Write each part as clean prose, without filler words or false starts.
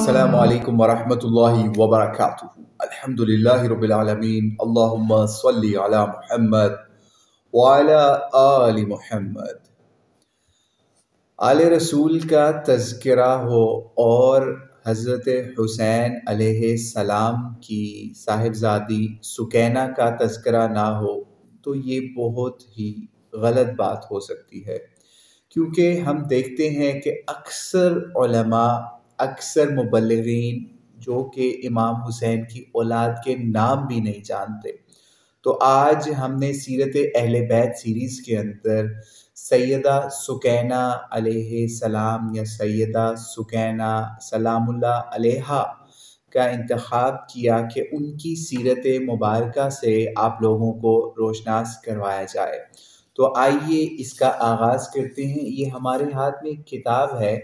السلام علیکم ورحمۃ اللہ وبرکاتہ۔ الحمدللہ رب العالمین، اللہم صلی علی محمد وعلی آل محمد۔ آل رسول کا تذکرہ ہو اور حضرت حسین علیہ السلام کی صاحبزادی سکینہ کا تذکرہ نہ ہو تو یہ بہت ہی غلط بات ہو سکتی ہے، کیونکہ ہم دیکھتے ہیں کہ اکثر علماء، اکثر مبلغین جو کہ امام حسین کی اولاد کے نام بھی نہیں جانتے۔ تو آج ہم نے سیرت اہل بیت سیریز کے اندر سیدہ سکینہ علیہ السلام یا سیدہ سکینہ سلام اللہ علیہا کا انتخاب کیا کہ ان کی سیرت مبارکہ سے آپ لوگوں کو روشناس کروایا جائے۔ تو آئیے اس کا آغاز کرتے ہیں۔ یہ ہمارے ہاتھ میں ایک کتاب ہے،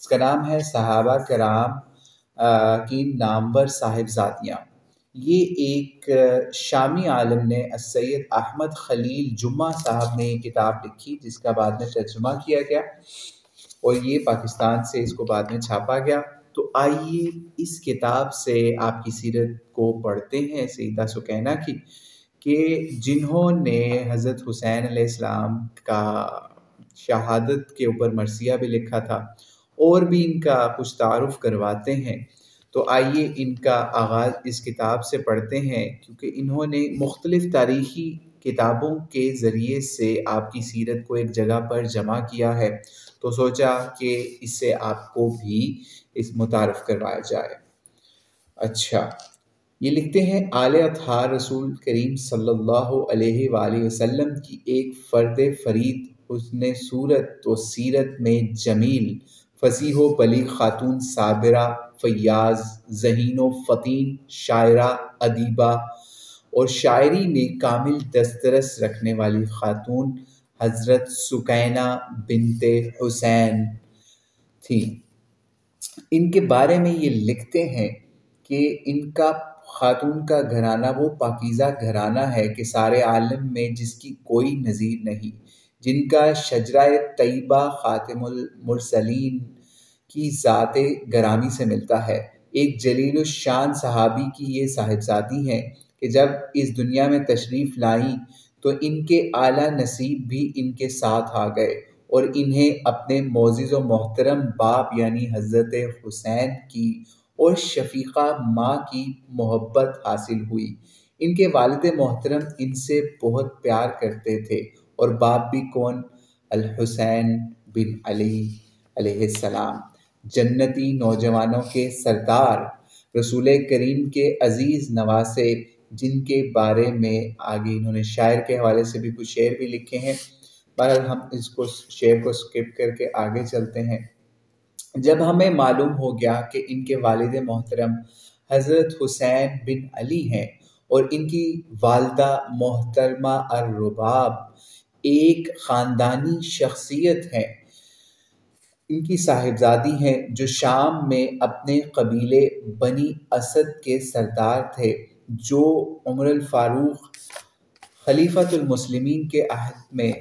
اس کا نام ہے صحابہ کرام کی نامور صاحبزادیاں۔ یہ ایک شامی عالم نے السید احمد خلیل جمعہ صاحب نے یہ کتاب لکھی، جس کا بعد میں ترجمہ کیا گیا اور یہ پاکستان سے اس کو بعد میں چھاپا گیا۔ تو آئیے اس کتاب سے آپ کی سیرت کو پڑھتے ہیں سیدہ سکینہ کی، کہ جنہوں نے حضرت حسین علیہ السلام کا شہادت کے اوپر مرثیہ بھی لکھا تھا، اور بھی ان کا کچھ تعارف کرواتے ہیں۔ تو آئیے ان کا آغاز اس کتاب سے پڑھتے ہیں، کیونکہ انہوں نے مختلف تاریخی کتابوں کے ذریعے سے آپ کی سیرت کو ایک جگہ پر جمع کیا ہے، تو سوچا کہ اس سے آپ کو بھی اس متعارف کروایا جائے۔ اچھا، یہ لکھتے ہیں، آل اطہار رسول کریم صلی اللہ علیہ وآلہ وسلم کی ایک فرد فرید، حسن صورت و سیرت میں جمیل، فصیح و بلیغ خاتون، صابرہ، فیاض، ذہین و فطین، شاعرہ، ادیبہ اور شاعری میں کامل دسترس رکھنے والی خاتون حضرت سکینہ بنت حسین تھیں۔ ان کے بارے میں یہ لکھتے ہیں کہ ان کا خاتون کا گھرانہ وہ پاکیزہ گھرانہ ہے کہ سارے عالم میں جس کی کوئی نظیر نہیں، جن کا شجرہ طیبہ خاتم المرسلین کی ذات گرامی سے ملتا ہے۔ ایک جلیل الشان صحابی کی یہ صاحبزادی ہیں کہ جب اس دنیا میں تشریف لائیں تو ان کے اعلیٰ نصیب بھی ان کے ساتھ آ گئے اور انہیں اپنے معزز و محترم باپ یعنی حضرت حسین کی اور شفیقہ ماں کی محبت حاصل ہوئی۔ ان کے والد محترم ان سے بہت پیار کرتے تھے، اور باپ بھی کون؟ الحسین بن علی علیہ السلام، جنتی نوجوانوں کے سردار، رسول کریم کے عزیز نواسے، جن کے بارے میں آگے انہوں نے شاعر کے حوالے سے بھی کچھ شعر بھی لکھے ہیں۔ بہرحال ہم اس کو شعر کو سکپ کر کے آگے چلتے ہیں۔ جب ہمیں معلوم ہو گیا کہ ان کے والد محترم حضرت حسین بن علی ہیں اور ان کی والدہ محترمہ الرباب ایک خاندانی شخصیت ہیں، ان کی صاحبزادی ہیں جو شام میں اپنے قبیلے بنی اسد کے سردار تھے، جو عمر الفاروق خلیفۃ المسلمین کے عہد میں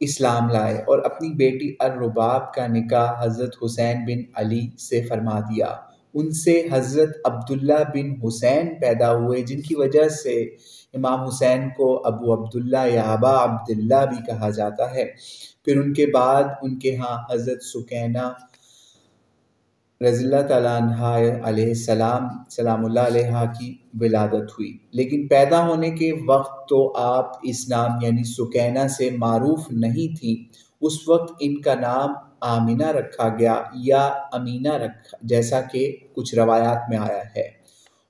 اسلام لائے اور اپنی بیٹی الرباب کا نکاح حضرت حسین بن علی سے فرما دیا۔ ان سے حضرت عبداللہ بن حسین پیدا ہوئے، جن کی وجہ سے امام حسین کو ابو عبداللہ یا ابا عبداللہ بھی کہا جاتا ہے۔ پھر ان کے بعد ان کے ہاں حضرت سکینہ رضی اللہ تعالیٰ عنہا علیہ السلام سلام اللہ علیہا کی ولادت ہوئی، لیکن پیدا ہونے کے وقت تو آپ اس نام یعنی سکینہ سے معروف نہیں تھیں۔ اس وقت ان کا نام آمنہ رکھا گیا یا امینہ رکھا، جیسا کہ کچھ روایات میں آیا ہے،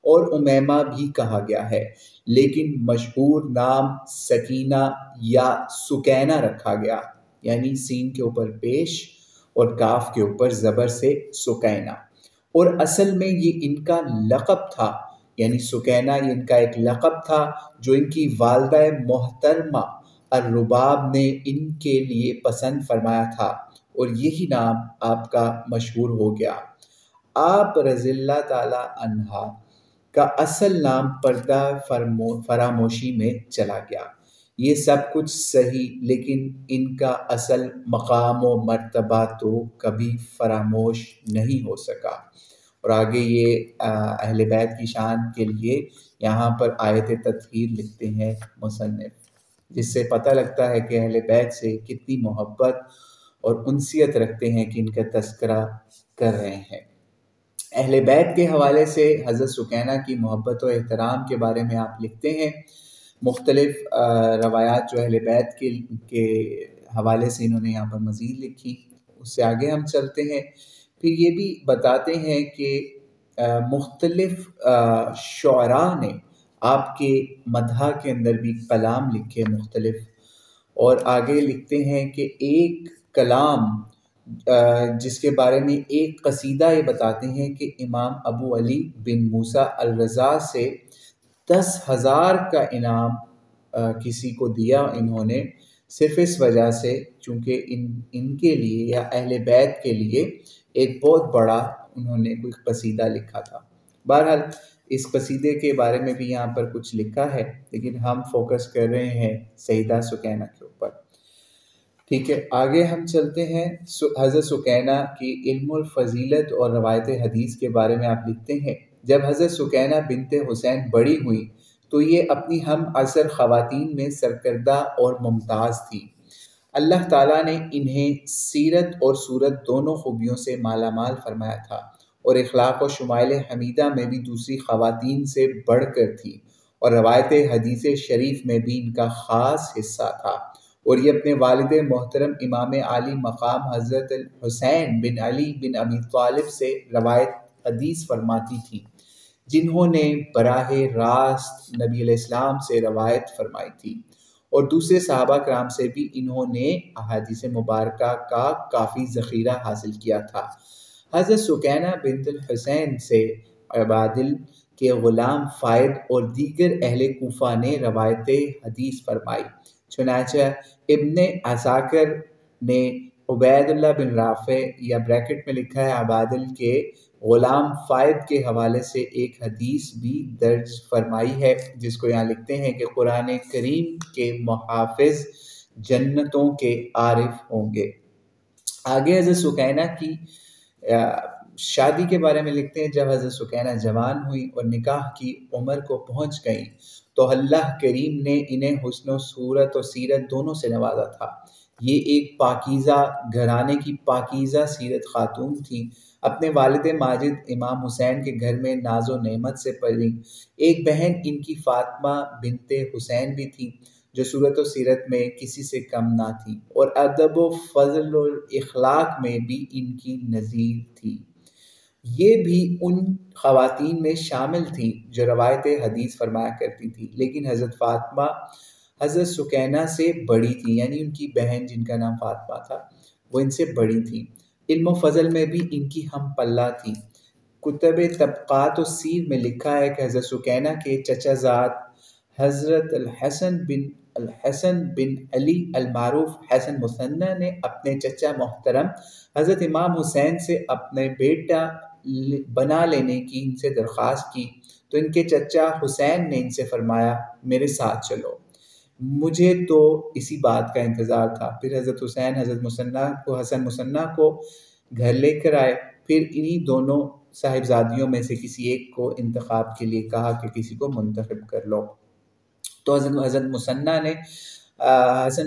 اور امیمہ بھی کہا گیا ہے، لیکن مشہور نام سکینہ یا سکینہ رکھا گیا، یعنی سین کے اوپر پیش اور کاف کے اوپر زبر سے سکینہ، اور اصل میں یہ ان کا لقب تھا، یعنی سکینہ یہ ان کا ایک لقب تھا جو ان کی والدہ محترمہ الرباب نے ان کے لیے پسند فرمایا تھا، اور یہی نام آپ کا مشہور ہو گیا۔ آپ رضی اللہ تعالی عنہا کا اصل نام پردہ فراموشی میں چلا گیا۔ یہ سب کچھ صحیح، لیکن ان کا اصل مقام و مرتبہ تو کبھی فراموش نہیں ہو سکا۔ اور آگے یہ اہل بیت کی شان کے لیے یہاں پر آیت تطہیر لکھتے ہیں مصنف، جس سے پتہ لگتا ہے کہ اہل بیت سے کتنی محبت اور انسیت رکھتے ہیں کہ ان کا تذکرہ کر رہے ہیں۔ اہل بیت کے حوالے سے حضرت سکینہ کی محبت و احترام کے بارے میں آپ لکھتے ہیں، مختلف روایات جو اہل بیت کے حوالے سے انہوں نے یہاں پر مزید لکھی۔ اس سے آگے ہم چلتے ہیں، پھر یہ بھی بتاتے ہیں کہ مختلف شعراء نے آپ کے مدح کے اندر بھی کلام لکھے مختلف، اور آگے لکھتے ہیں کہ ایک کلام جس کے بارے میں ایک قصیدہ یہ بتاتے ہیں کہ امام ابو علی بن موسیٰ الرضا سے 10,000 کا انعام کسی کو دیا انہوں نے، صرف اس وجہ سے چونکہ ان کے لیے یا اہل بیت کے لیے ایک بہت بڑا انہوں نے کوئی قصیدہ لکھا تھا۔ بہرحال اس قصیدے کے بارے میں بھی یہاں پر کچھ لکھا ہے، لیکن ہم فوکس کر رہے ہیں سیدہ سکینہ کے اوپر۔ ٹھیک ہے، آگے ہم چلتے ہیں۔ حضرت سکینہ کی علم الفضیلت اور روایت حدیث کے بارے میں آپ لکھتے ہیں، جب حضرت سکینہ بنت حسین بڑی ہوئی تو یہ اپنی ہم عصر خواتین میں سرکردہ اور ممتاز تھی۔ اللہ تعالیٰ نے انہیں سیرت اور صورت دونوں خوبیوں سے مالا مال فرمایا تھا، اور اخلاق و شمائل حمیدہ میں بھی دوسری خواتین سے بڑھ کر تھی، اور روایت حدیث شریف میں بھی ان کا خاص حصہ تھا، اور یہ اپنے والد محترم امام عالی مقام حضرت حسین بن علی بن ابی طالب سے روایت حدیث فرماتی تھی، جنہوں نے براہ راست نبی علیہ السلام سے روایت فرمائی تھی، اور دوسرے صحابہ کرام سے بھی انہوں نے احادیث مبارکہ کا کافی ذخیرہ حاصل کیا تھا۔ حضرت سکینہ بنت الحسین سے عبادل کے غلام فائد اور دیگر اہل کوفہ نے روایت حدیث فرمائی، چنانچہ ابن عساکر نے عبید اللہ بن رافع یا بریکٹ میں لکھا ہے عبادل کے غلام فائد کے حوالے سے ایک حدیث بھی درج فرمائی ہے، جس کو یہاں لکھتے ہیں کہ قرآن کریم کے محافظ جنتوں کے عارف ہوں گے۔ آگے حضرت سکینہ کی شادی کے بارے میں لکھتے ہیں، جب حضرت سکینہ جوان ہوئی اور نکاح کی عمر کو پہنچ گئیں تو اللہ کریم نے انہیں حسن و صورت و سیرت دونوں سے نوازا تھا۔ یہ ایک پاکیزہ گھرانے کی پاکیزہ سیرت خاتون تھی، اپنے والد ماجد امام حسین کے گھر میں ناز و نعمت سے پلی۔ ایک بہن ان کی فاطمہ بنت حسین بھی تھی، جو صورت و سیرت میں کسی سے کم نہ تھی، اور ادب و فضل و اخلاق میں بھی ان کی نظیر تھی۔ یہ بھی ان خواتین میں شامل تھیں جو روایت حدیث فرمایا کرتی تھی، لیکن حضرت فاطمہ حضرت سکینہ سے بڑی تھی، یعنی ان کی بہن جن کا نام فاطمہ تھا وہ ان سے بڑی تھی۔ علم و فضل میں بھی ان کی ہم پلہ تھی۔ کتب طبقات و سیر میں لکھا ہے کہ حضرت سکینہ کے چچا زاد حضرت الحسن بن علی المعروف حسن مثنی نے اپنے چچا محترم حضرت امام حسین سے اپنے بیٹا بنا لینے کی ان سے درخواست کی، تو ان کے چچا حسین نے ان سے فرمایا میرے ساتھ چلو، مجھے تو اسی بات کا انتظار تھا۔ پھر حضرت حسین حسن مثنی کو گھر لے کر آئے، پھر انہی دونوں صاحبزادیوں میں سے کسی ایک کو انتخاب کے لیے کہا کہ کسی کو منتخب کر لو، تو حضرت حسن مثنی رضی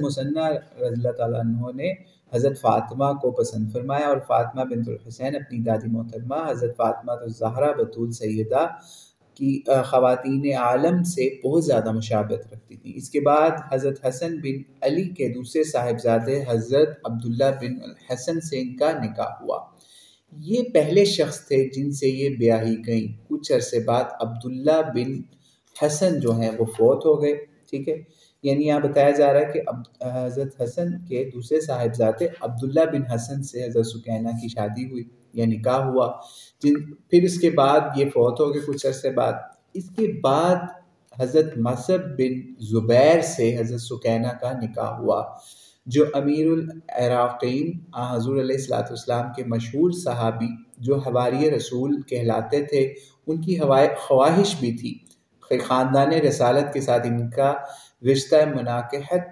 اللہ تعالیٰ عنہ نے حضرت فاطمہ کو پسند فرمایا، اور فاطمہ بنت الحسین اپنی دادی محترمہ حضرت فاطمہ الزہرا بطول سیدہ کی خواتین عالم سے بہت زیادہ مشابہت رکھتی تھی۔ اس کے بعد حضرت حسن بن علی کے دوسرے صاحبزادے حضرت عبداللہ بن الحسن سے ان کا نکاح ہوا۔ یہ پہلے شخص تھے جن سے یہ بیاہی گئیں۔ کچھ عرصے بعد عبداللہ بن حسن جو ہیں وہ فوت ہو گئے۔ ٹھیک ہے، یعنی یہاں بتایا جا رہا ہے کہ حضرت حسن کے دوسرے صاحبزادے عبداللہ بن حسن سے حضرت سکینہ کی شادی ہوئی یا نکاح ہوا، پھر اس کے بعد یہ فوت ہو گئے کچھ عرصے بعد۔ اس کے بعد حضرت مصعب بن زبیر سے حضرت سکینہ کا نکاح ہوا، جو امیر العراقین حضور علیہ السلام کے مشہور صحابی جو حواری رسول کہلاتے تھے، ان کی خواہش بھی تھی خاندان رسالت کے ساتھ ان کا رشتہ مناکحت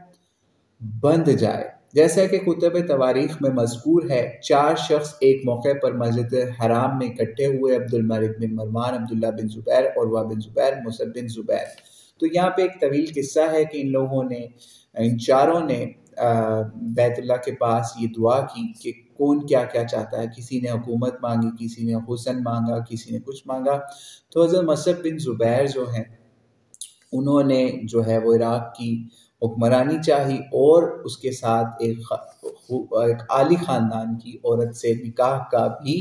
بند جائے، جیسا کہ کتب تواریخ میں مذکور ہے، 4 شخص ایک موقع پر مسجد حرام میں اکٹھے ہوئے، عبد الملک بن مروان، عبداللہ بن زبیر، عروہ بن زبیر، مصعب بن زبیر۔ تو یہاں پہ ایک طویل قصہ ہے کہ ان چاروں نے بیت اللہ کے پاس یہ دعا کی کہ کون کیا کیا چاہتا ہے۔ کسی نے حکومت مانگی، کسی نے حسن مانگا، کسی نے کچھ مانگا۔ تو حضرت مصعب بن زبیر جو ہیں انہوں نے جو ہے وہ عراق کی حکمرانی چاہی، اور اس کے ساتھ ایک عالی خاندان کی عورت سے نکاح کا بھی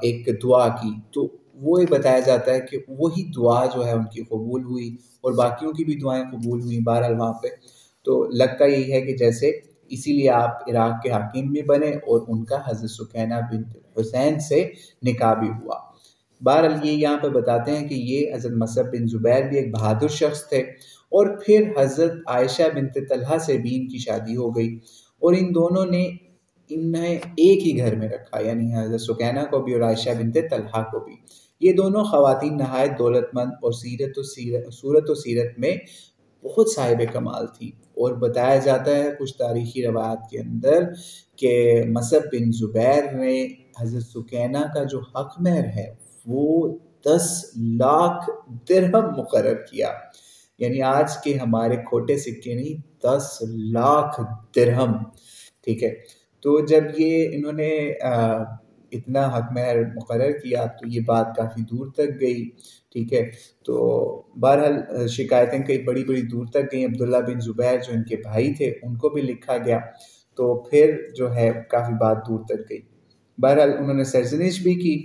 ایک دعا کی۔ تو وہ یہ بتایا جاتا ہے کہ وہی دعا جو ہے ان کی قبول ہوئی، اور باقیوں کی بھی دعائیں قبول ہوئیں بہرحال وہاں پہ۔ تو لگتا یہی ہے کہ جیسے اسی لیے آپ عراق کے حاکم بھی بنے، اور ان کا حضرت سکینہ بنت حسین سے نکاح بھی ہوا۔ بہرحال یہ یہاں پہ بتاتے ہیں کہ یہ حضرت مصعب بن زبیر بھی ایک بہادر شخص تھے، اور پھر حضرت عائشہ بنت طلحہ سے بھی ان کی شادی ہو گئی، اور ان دونوں نے انہیں ایک ہی گھر میں رکھا، یعنی حضرت سکینہ کو بھی اور عائشہ بنت طلحہ کو بھی۔ یہ دونوں خواتین نہایت دولت مند اور صورت و سیرت میں بہت صاحب کمال تھی، اور بتایا جاتا ہے کچھ تاریخی روایات کے اندر کہ مصعب بن زبیر نے حضرت سکینہ کا جو حق مہر ہے وہ 10 لاکھ درہم مقرر کیا، یعنی آج کے ہمارے کھوٹے سکے نہیں، 10 لاکھ درہم، ٹھیک ہے۔ تو جب یہ انہوں نے اتنا حق مہر مقرر کیا تو یہ بات کافی دور تک گئی، ٹھیک ہے۔ تو بہرحال شکایتیں کئی بڑی بڑی دور تک گئیں، عبداللہ بن زبیر جو ان کے بھائی تھے ان کو بھی لکھا گیا، تو پھر جو ہے کافی بات دور تک گئی۔ بہرحال انہوں نے سرزنش بھی کی،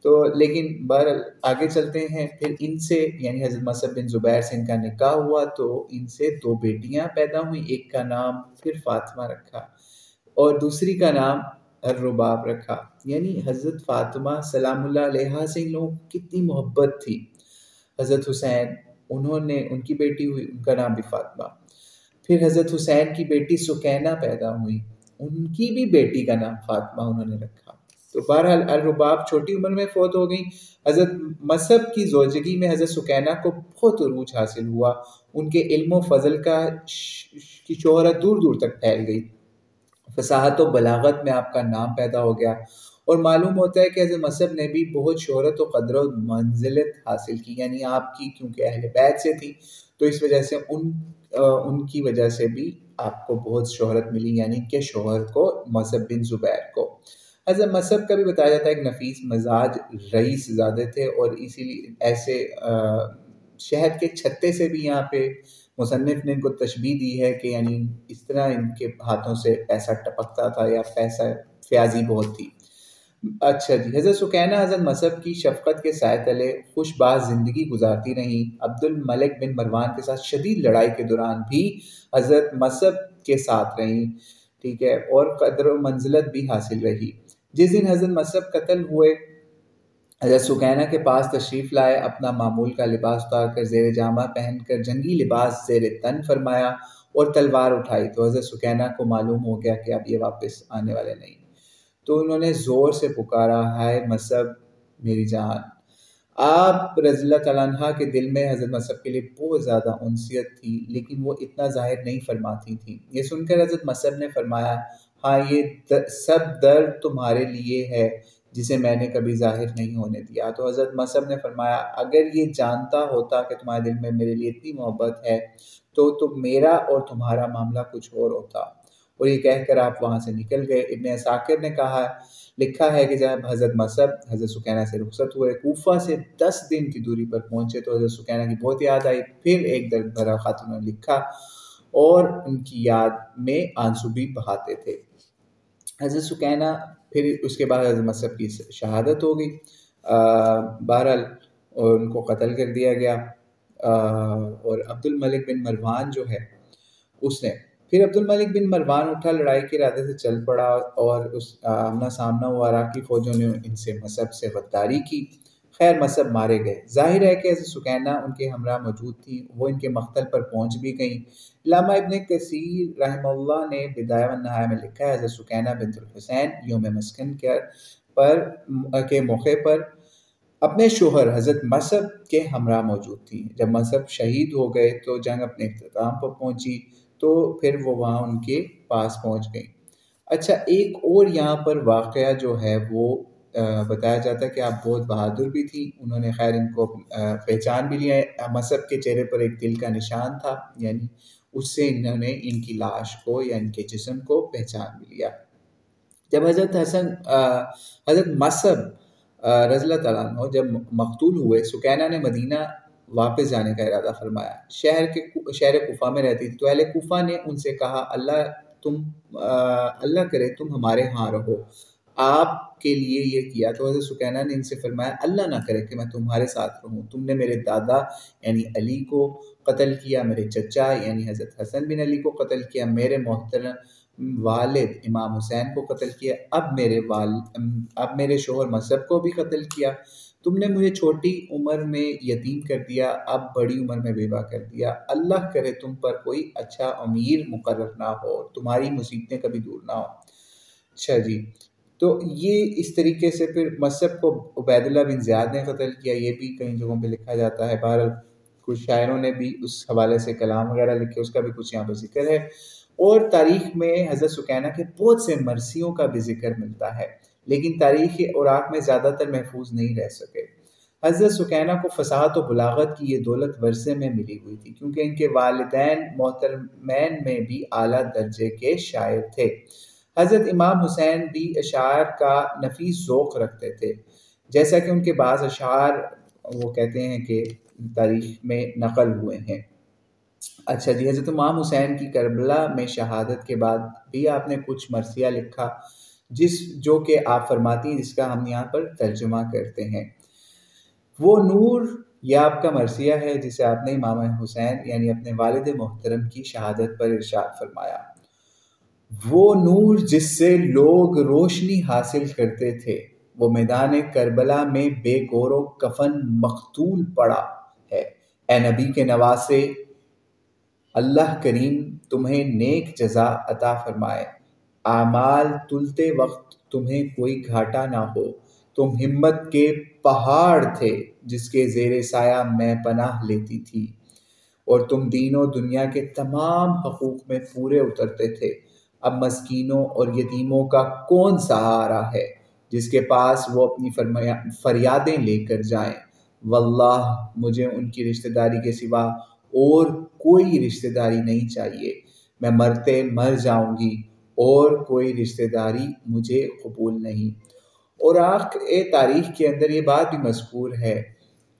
تو لیکن بہرحال آگے چلتے ہیں۔ پھر ان سے یعنی حضرت مصعب بن زبیر سے ان کا نکاح ہوا، تو ان سے 2 بیٹیاں پیدا ہوئیں، ایک کا نام پھر فاطمہ رکھا اور دوسری کا نام الرباب رکھا۔ یعنی حضرت فاطمہ سلام اللہ علیہا سے ان لوگوں کو کتنی محبت تھی۔ حضرت حسین ان کی بیٹی ہوئی، ان کا نام بھی فاطمہ۔ پھر حضرت حسین کی بیٹی سکینہ پیدا ہوئی، ان کی بھی بیٹی کا نام فاطمہ انہوں نے رکھا۔ تو بہرحال الرباب چھوٹی عمر میں فوت ہو گئی۔ حضرت مصعب کی زوجگی میں حضرت سکینہ کو بہت عروج حاصل ہوا، ان کے علم و فضل کی شہرت دور دور تک پھیل گئی، فصاحت و بلاغت میں آپ کا نام پیدا ہو گیا، اور معلوم ہوتا ہے کہ حضرت مصعب نے بھی بہت شہرت و قدر و منزلت حاصل کی، یعنی آپ کی کیونکہ اہل بیت سے تھی تو اس وجہ سے ان کی وجہ سے بھی آپ کو بہت شہرت ملی، یعنی کہ شوہر کو مصعب بن زبیر کو۔ حضرت مصعب کا بھی بتایا جاتا ہے ایک نفیس مزاج رئیس زادے تھے، اور اسی لیے ایسے شہد کے چھتے سے بھی یہاں پہ مصنف نے ان کو تشبیہ دی ہے کہ یعنی اس طرح ان کے ہاتھوں سے پیسہ ٹپکتا تھا، یا پیسہ فیاضی بہت تھی۔ اچھا جی، حضرت سکینہ حضرت مصعب کی شفقت کے سائے تلے خوش باز زندگی گزارتی رہیں۔ عبد الملک بن مروان کے ساتھ شدید لڑائی کے دوران بھی حضرت مصعب کے ساتھ رہیں، ٹھیک ہے، اور قدر و منزلت بھی حاصل رہی۔ جس دن حضرت مصعب قتل ہوئے، حضرت سکینہ کے پاس تشریف لائے، اپنا معمول کا لباس اتار کر زیر جامہ پہن کر جنگی لباس زیر تن فرمایا اور تلوار اٹھائی، تو حضرت سکینہ کو معلوم ہو گیا کہ اب یہ واپس آنے والے نہیں، تو انہوں نے زور سے پکارا، ہائے مصعب میری جان۔ آپ رضی اللہ تعالیٰ عنہ کے دل میں حضرت مصعب کے لیے بہت زیادہ انسیت تھی، لیکن وہ اتنا ظاہر نہیں فرماتی تھیں۔ یہ سن کر حضرت مصعب نے فرمایا، ہاں یہ سب درد تمہارے لیے ہے جسے میں نے کبھی ظاہر نہیں ہونے دیا۔ تو حضرت مصعب نے فرمایا، اگر یہ جانتا ہوتا کہ تمہارے دل میں میرے لیے اتنی محبت ہے تو میرا اور تمہارا معاملہ کچھ اور ہوتا، اور یہ کہہ کر آپ وہاں سے نکل گئے۔ ابن عساکر نے لکھا ہے کہ جب حضرت مصعب حضرت سکینہ سے رخصت ہوئے، کوفہ سے 10 دن کی دوری پر پہنچے تو حضرت سکینہ کی بہت یاد آئی۔ پھر ایک درد بھرا خط انہوں نے لکھا اور ان کی یاد میں آنسو بھی بہاتے تھے۔ حضرت سکینہ پھر اس کے بعد حضرت مصعب کی شہادت ہو گئی، بہرحال ان کو قتل کر دیا گیا، اور عبد الملک بن مروان جو ہے اس نے پھر عبد الملک بن مروان اٹھا، لڑائی کے ارادے سے چل پڑا، اور اس آمنا سامنا ہوا، عراقی فوجوں نے ان سے مصعب سے غداری کی۔ خیر مصعب مارے گئے۔ ظاہر ہے کہ حضرت سکینہ ان کے ہمراہ موجود تھی، وہ ان کے مقتل پر پہنچ بھی گئیں۔ علامہ ابن کثیر رحمہ اللہ نے بدایہ والنہایہ میں لکھا ہے، حضرت سکینہ بنت الحسین یوم مسکن کے موقع پر اپنے شوہر حضرت مصعب کے ہمراہ موجود تھیں۔ جب مصعب شہید ہو گئے تو جنگ اپنے اختتام پر پہنچی، تو پھر وہ وہاں ان کے پاس پہنچ گئیں۔ اچھا، ایک اور یہاں پر واقعہ جو ہے وہ بتایا جاتا ہے کہ آپ بہت بہادر بھی تھی، انہوں نے خیر ان کو پہچان بھی لیا ہے۔ مصعب کے چہرے پر ایک دل کا نشان تھا، یعنی اس سے انہوں نے ان کی لاش کو یا ان کے جسم کو پہچان بھی لیا۔ جب حضرت مصعب رضی اللہ تعالیٰ عنہ جب مقتول ہوئے، سکینہ نے مدینہ واپس جانے کا ارادہ فرمایا۔ شہر کوفہ میں رہتی تھی، تو اہل کوفہ نے ان سے کہا اللہ کرے تم ہمارے ہاں رہو، آپ کے لیے یہ کیا۔ تو حضرت سکینہ نے ان سے فرمایا اللہ نہ کرے کہ میں تمہارے ساتھ رہوں، تم نے میرے دادا یعنی علی کو قتل کیا، میرے چچا یعنی حضرت حسن بن علی کو قتل کیا، میرے محترم والد امام حسین کو قتل کیا، اب میرے شوہر مصعب کو بھی قتل کیا، تم نے مجھے چھوٹی عمر میں یتیم کر دیا، اب بڑی عمر میں بیوہ کر دیا، اللہ کرے تم پر کوئی اچھا امیر مقرر نہ ہو، تمہاری مصیبتیں کبھی دور نہ ہو۔ اچھا جی، تو یہ اس طریقے سے پھر مصعب کو عبید اللہ بن زیاد نے قتل کیا، یہ بھی کئی جگہوں پہ لکھا جاتا ہے۔ بہرحال کچھ شاعروں نے بھی اس حوالے سے کلام وغیرہ لکھے، اس کا بھی کچھ یہاں پر ذکر ہے۔ اور تاریخ میں حضرت سکینہ کے بہت سے مرثیوں کا بھی ذکر ملتا ہے، لیکن تاریخ اوراق میں زیادہ تر محفوظ نہیں رہ سکے۔ حضرت سکینہ کو فصاحت و بلاغت کی یہ دولت ورثے میں ملی ہوئی تھی، کیونکہ ان کے والدین محترمین میں بھی اعلیٰ درجے کے شاعر تھے۔ حضرت امام حسین بھی اشعار کا نفیس ذوق رکھتے تھے، جیسا کہ ان کے بعض اشعار وہ کہتے ہیں کہ تاریخ میں نقل ہوئے ہیں۔ اچھا جی، حضرت امام حسین کی کربلا میں شہادت کے بعد بھی آپ نے کچھ مرثیہ لکھا، جو کہ آپ فرماتی ہیں، جس کا ہم یہاں پر ترجمہ کرتے ہیں۔ وہ نور، یہ آپ کا مرثیہ ہے جسے آپ نے امام حسین یعنی اپنے والد محترم کی شہادت پر ارشاد فرمایا۔ وہ نور جس سے لوگ روشنی حاصل کرتے تھے، وہ میدان کربلا میں بے گور و کفن مقتول پڑا ہے۔ اے نبی کے نواسے، اللہ کریم تمہیں نیک جزا عطا فرمائے، اعمال تلتے وقت تمہیں کوئی گھاٹا نہ ہو، تم ہمت کے پہاڑ تھے جس کے زیر سایہ میں پناہ لیتی تھی، اور تم دین و دنیا کے تمام حقوق میں پورے اترتے تھے۔ اب مسکینوں اور یتیموں کا کون سہارا ہے جس کے پاس وہ اپنی فریادیں لے کر جائیں؟ واللہ مجھے ان کی رشتہ داری کے سوا اور کوئی رشتہ داری نہیں چاہیے، میں مرتے مر جاؤں گی اور کوئی رشتہ داری مجھے قبول نہیں۔ اور تاریخ کے اندر یہ بات بھی مذکور ہے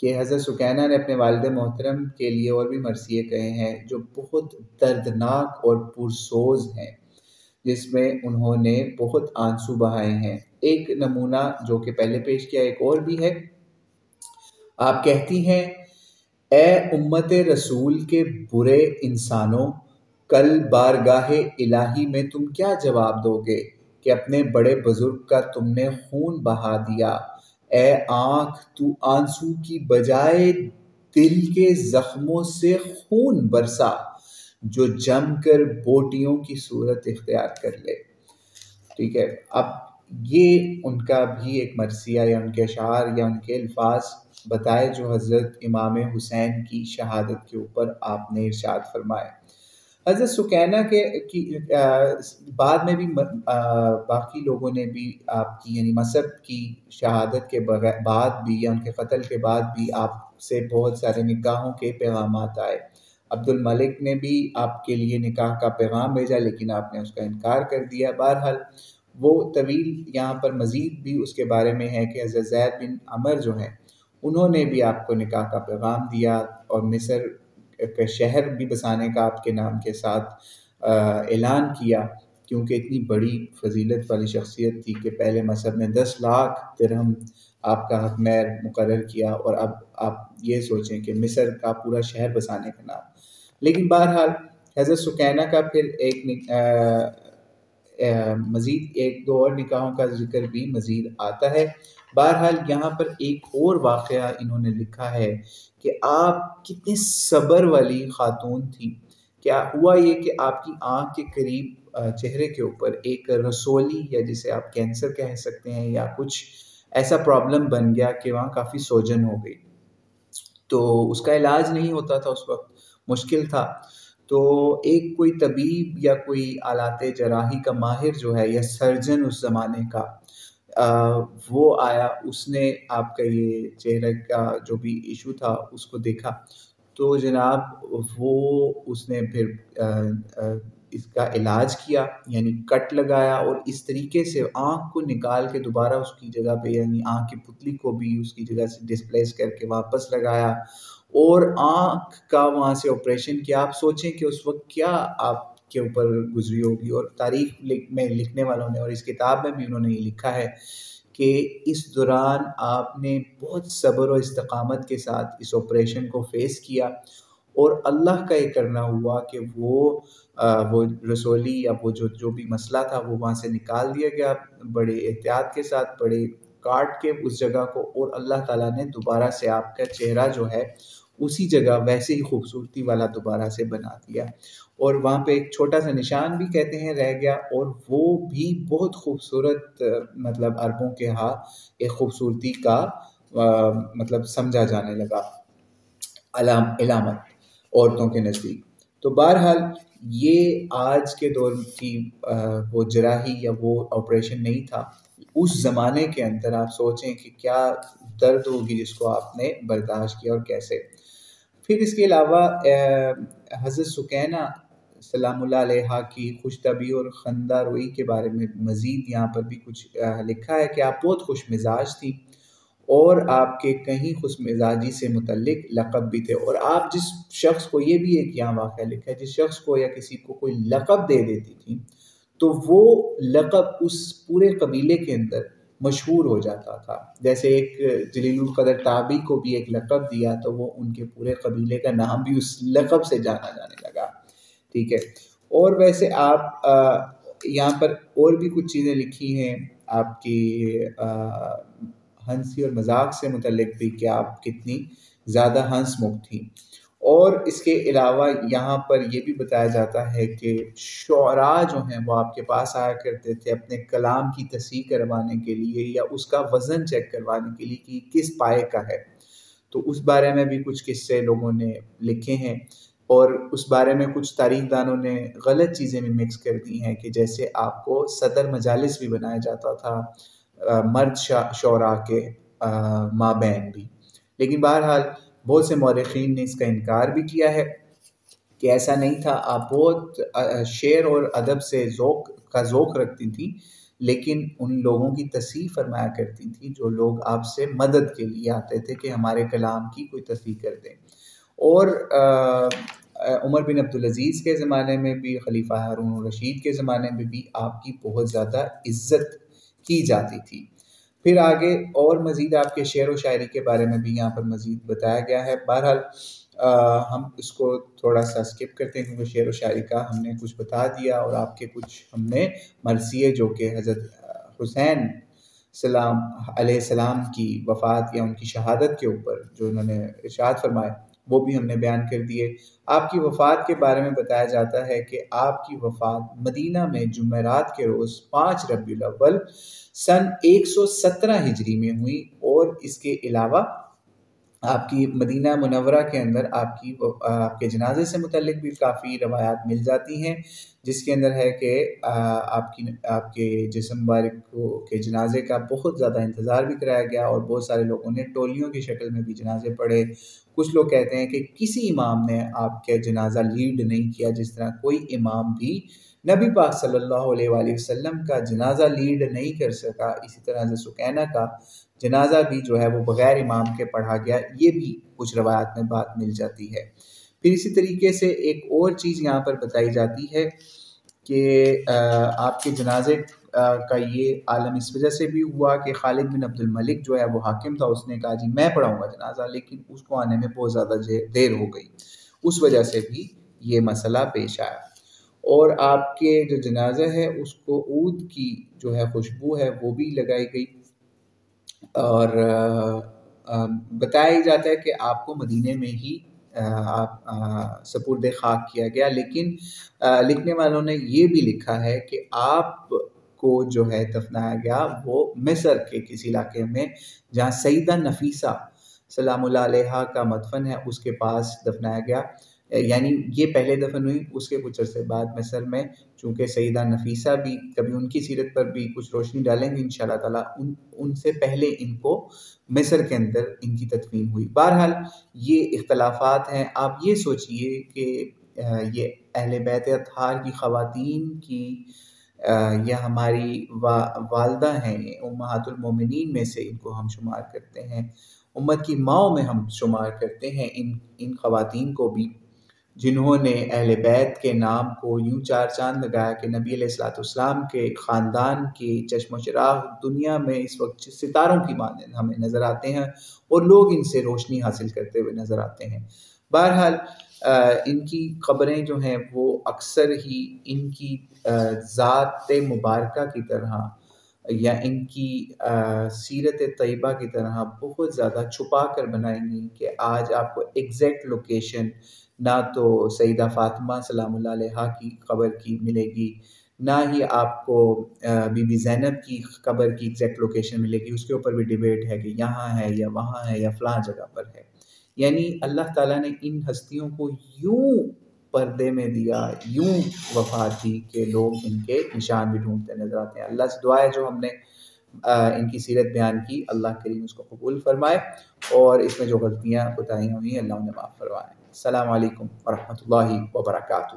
کہ حضرت سکینہ نے اپنے والد محترم کے لیے اور بھی مرثیے کہے ہیں جو بہت دردناک اور پرسوز ہیں، جس میں انہوں نے بہت آنسو بہائے ہیں۔ ایک نمونہ جو کہ پہلے پیش کیا، ایک اور بھی ہے۔ آپ کہتی ہیں، اے امت رسول کے برے انسانوں، کل بارگاہ الہی میں تم کیا جواب دو گے کہ اپنے بڑے بزرگ کا تم نے خون بہا دیا؟ اے آنکھ، تو آنسو کی بجائے دل کے زخموں سے خون برسا جو جم کر بوٹیوں کی صورت اختیار کر لے۔ ٹھیک ہے، اب یہ ان کا بھی ایک مرثیہ یا ان کے اشعار یا ان کے الفاظ بتائے جو حضرت امام حسین کی شہادت کے اوپر آپ نے ارشاد فرمائے۔ حضرت سکینہ کی بعد میں بھی باقی لوگوں نے بھی آپ کی یعنی مصعب کی شہادت کے بعد بھی یا ان کے قتل کے بعد بھی آپ سے بہت سارے نکاحوں کے پیغامات آئے۔ عبد الملک نے بھی آپ کے لیے نکاح کا پیغام بھیجا، لیکن آپ نے اس کا انکار کر دیا۔ بہرحال وہ طویل یہاں پر مزید بھی اس کے بارے میں ہے کہ حضرت زید بن عمر جو ہیں، انہوں نے بھی آپ کو نکاح کا پیغام دیا اور مصر کا شہر بھی بسانے کا آپ کے نام کے ساتھ اعلان کیا، کیونکہ اتنی بڑی فضیلت والی شخصیت تھی کہ پہلے مصعب نے 10 لاکھ درہم آپ کا حق مہر مقرر کیا، اور اب آپ یہ سوچیں کہ مصر کا پورا شہر بسانے کا نام۔ لیکن بہرحال حضرت سکینہ کا پھر مزید ایک دو اور نکاحوں کا ذکر بھی مزید آتا ہے۔ بہرحال یہاں پر ایک اور واقعہ انہوں نے لکھا ہے کہ آپ کتنے صبر والی خاتون تھیں۔ کیا ہوا یہ کہ آپ کی آنکھ کے قریب چہرے کے اوپر ایک رسولی یا جسے آپ کینسر کہہ سکتے ہیں یا کچھ ایسا پرابلم بن گیا کہ وہاں کافی سوجن ہو گئی، تو اس کا علاج نہیں ہوتا تھا، اس وقت مشکل تھا۔ تو ایک کوئی طبیب یا کوئی آلات جراحی کا ماہر جو ہے یا سرجن اس زمانے کا وہ آیا، اس نے آپ کا یہ چہرے کا جو بھی ایشو تھا اس کو دیکھا، تو جناب وہ اس نے پھر اس کا علاج کیا، یعنی کٹ لگایا اور اس طریقے سے آنکھ کو نکال کے دوبارہ اس کی جگہ پہ، یعنی آنکھ کی پتلی کو بھی اس کی جگہ سے ڈسپلیس کر کے واپس لگایا اور آنکھ کا وہاں سے آپریشن کیا۔ آپ سوچیں کہ اس وقت کیا آپ کے اوپر گزری ہوگی، اور تاریخ میں لکھنے والوں نے اور اس کتاب میں بھی انہوں نے یہ لکھا ہے کہ اس دوران آپ نے بہت صبر و استقامت کے ساتھ اس آپریشن کو فیس کیا، اور اللہ کا یہ کرنا ہوا کہ وہ رسولی یا وہ جو بھی مسئلہ تھا وہ وہاں سے نکال دیا گیا بڑے احتیاط کے ساتھ، بڑے کاٹ کے اس جگہ کو، اور اللہ تعالیٰ نے دوبارہ سے آپ کا چہرہ جو ہے اسی جگہ ویسے ہی خوبصورتی والا دوبارہ سے بنا دیا، اور وہاں پہ ایک چھوٹا سا نشان بھی کہتے ہیں رہ گیا، اور وہ بھی بہت خوبصورت مطلب عربوں کے ہاں ایک خوبصورتی کا مطلب سمجھا جانے لگا علامت عورتوں کے نزدیک۔ تو بہرحال یہ آج کے دور کی وہ جراحی یا وہ آپریشن نہیں تھا، اس زمانے کے اندر آپ سوچیں کہ کیا درد ہوگی جس کو آپ نے برداشت کیا اور کیسے۔ پھر اس کے علاوہ حضرت سکینہ سلام اللہ علیہا کی خوش طبعی اور خندہ روئی کے بارے میں مزید یہاں پر بھی کچھ لکھا ہے کہ آپ بہت خوش مزاج تھی، اور آپ کے کہیں خوش مزاجی سے متعلق لقب بھی تھے، اور آپ جس شخص کو، یہ بھی ایک یہاں واقعہ لکھا ہے، جس شخص کو یا کسی کو کوئی لقب دے دیتی تھی تو وہ لقب اس پورے قبیلے کے اندر مشہور ہو جاتا تھا۔ جیسے ایک جلیل القدر تابعی کو بھی ایک لقب دیا تو وہ ان کے پورے قبیلے کا نام بھی اس لقب سے جانا جانے لگا، ٹھیک ہے۔ اور ویسے آپ یہاں پر اور بھی کچھ چیزیں لکھی ہیں آپ کی ہنسی اور مذاق سے متعلق بھی کہ آپ کتنی زیادہ ہنس مکھ تھیں، اور اس کے علاوہ یہاں پر یہ بھی بتایا جاتا ہے کہ شعراء جو ہیں وہ آپ کے پاس آیا کرتے تھے اپنے کلام کی تصحیح کروانے کے لیے یا اس کا وزن چیک کروانے کے لیے کہ کس پائے کا ہے، تو اس بارے میں بھی کچھ قصے لوگوں نے لکھے ہیں، اور اس بارے میں کچھ تاریخ دانوں نے غلط چیزیں بھی مکس کر دی ہیں کہ جیسے آپ کو صدر مجالس بھی بنایا جاتا تھا مرد شعراء کے مابین بھی، لیکن بہرحال بہت سے مورخین نے اس کا انکار بھی کیا ہے کہ ایسا نہیں تھا، آپ بہت شعر اور ادب سے ذوق رکھتی تھیں، لیکن ان لوگوں کی تصحیح فرمایا کرتی تھیں جو لوگ آپ سے مدد کے لیے آتے تھے کہ ہمارے کلام کی کوئی تصحیح کر دیں۔ اور عمر بن عبدالعزیز کے زمانے میں بھی، خلیفہ ہارون الرشید کے زمانے میں بھی آپ کی بہت زیادہ عزت کی جاتی تھی۔ پھر آگے اور مزید آپ کے شعر و شاعری کے بارے میں بھی یہاں پر مزید بتایا گیا ہے، بہرحال ہم اس کو تھوڑا سا سکپ کرتے ہیں کیونکہ شعر و شاعری کا ہم نے کچھ بتا دیا، اور آپ کے کچھ ہم نے مرثیے جو کہ حضرت حسین علیہ السلام کی وفات یا ان کی شہادت کے اوپر جو انہوں نے ارشاد فرمائے وہ بھی ہم نے بیان کر دیے۔ آپ کی وفات کے بارے میں بتایا جاتا ہے کہ آپ کی وفات مدینہ میں جمعرات کے روز 5 ربیع الاول سن 117 ہجری میں ہوئی، اور اس کے علاوہ آپ کی مدینہ منورہ کے اندر آپ کے جنازے سے متعلق بھی کافی روایات مل جاتی ہیں، جس کے اندر ہے کہ آپ کے جسم مبارک کے جنازے کا بہت زیادہ انتظار بھی کرایا گیا، اور بہت سارے لوگوں نے ٹولیوں کی شکل میں بھی جنازے پڑھے۔ کچھ لوگ کہتے ہیں کہ کسی امام نے آپ کے جنازہ لیڈ نہیں کیا، جس طرح کوئی امام بھی نبی پاک صلی اللہ علیہ وآلہ وسلم کا جنازہ لیڈ نہیں کر سکا، اسی طرح سے سکینہ کا جنازہ بھی جو ہے وہ بغیر امام کے پڑھا گیا، یہ بھی کچھ روایات میں بات مل جاتی ہے۔ پھر اسی طریقے سے ایک اور چیز یہاں پر بتائی جاتی ہے کہ آپ کے جنازے کا یہ عالم اس وجہ سے بھی ہوا کہ خالد بن عبد الملک جو ہے وہ حاکم تھا، اس نے کہا جی میں پڑھاؤں گا جنازہ، لیکن اس کو آنے میں بہت زیادہ دیر ہو گئی، اس وجہ سے بھی یہ مسئلہ پیش آیا۔ اور آپ کے جو جنازہ ہے اس کو عود کی جو ہے خوشبو ہے وہ بھی لگائی گئی، اور بتایا جاتا ہے کہ آپ کو مدینے میں ہی سپرد خاک کیا گیا، لیکن لکھنے والوں نے یہ بھی لکھا ہے کہ آپ کو جو ہے دفنایا گیا وہ مصر کے کسی علاقے میں جہاں سیدہ نفیسہ سلام اللہ علیہا کا مدفن ہے اس کے پاس دفنایا گیا، یعنی یہ پہلے دفن ہوئی، اس کے کچھ عرصے بعد مصر میں، چونکہ سیدہ نفیسہ بھی، کبھی ان کی سیرت پر بھی کچھ روشنی ڈالیں گے انشاءاللہ تعالیٰ، ان سے پہلے ان کو مصر کے اندر ان کی تدفین ہوئی۔ بہرحال یہ اختلافات ہیں۔ آپ یہ سوچئے کہ یہ اہل بیت اطہار کی خواتین کی یہ ہماری والدہ ہیں، یہ امہات المومنین میں سے ان کو ہم شمار کرتے ہیں، امت کی ماؤں میں ہم شمار کرتے ہیں ان خواتین کو بھی، جنہوں نے اہل بیت کے نام کو یوں چار چاند لگایا کہ نبی علیہ الصلوۃ والسلام کے خاندان کے چشم و چراغ دنیا میں اس وقت ستاروں کی مانند ہمیں نظر آتے ہیں اور لوگ ان سے روشنی حاصل کرتے ہوئے نظر آتے ہیں۔ بہرحال ان کی قبریں جو ہیں وہ اکثر ہی ان کی ذات مبارکہ کی طرح یا ان کی سیرت طیبہ کی طرح بہت زیادہ چھپا کر بنائی گئی کہ آج آپ کو ایگزیکٹ لوکیشن نہ تو سیدہ فاطمہ سلام اللہ علیہا کی قبر کی ملے گی، نہ ہی آپ کو بی بی زینب کی قبر کی ایگزیکٹ لوکیشن ملے گی، اس کے اوپر بھی ڈیبیٹ ہے کہ یہاں ہے یا وہاں ہے یا فلاں جگہ پر ہے۔ یعنی اللہ تعالیٰ نے ان ہستیوں کو یوں پردے میں دیا، یوں وفات دی کہ لوگ ان کے نشان بھی ڈھونڈتے نظر آتے ہیں۔ اللہ سے دعا ہے جو ہم نے ان کی سیرت بیان کی، اللہ کریم اس کو قبول فرمائے، اور اس میں جو غلطیاں کوتاہیاں ہوئی اللہ انہیں معاف فرمائے۔ السلام علیکم ورحمۃ اللہ وبرکاتہ۔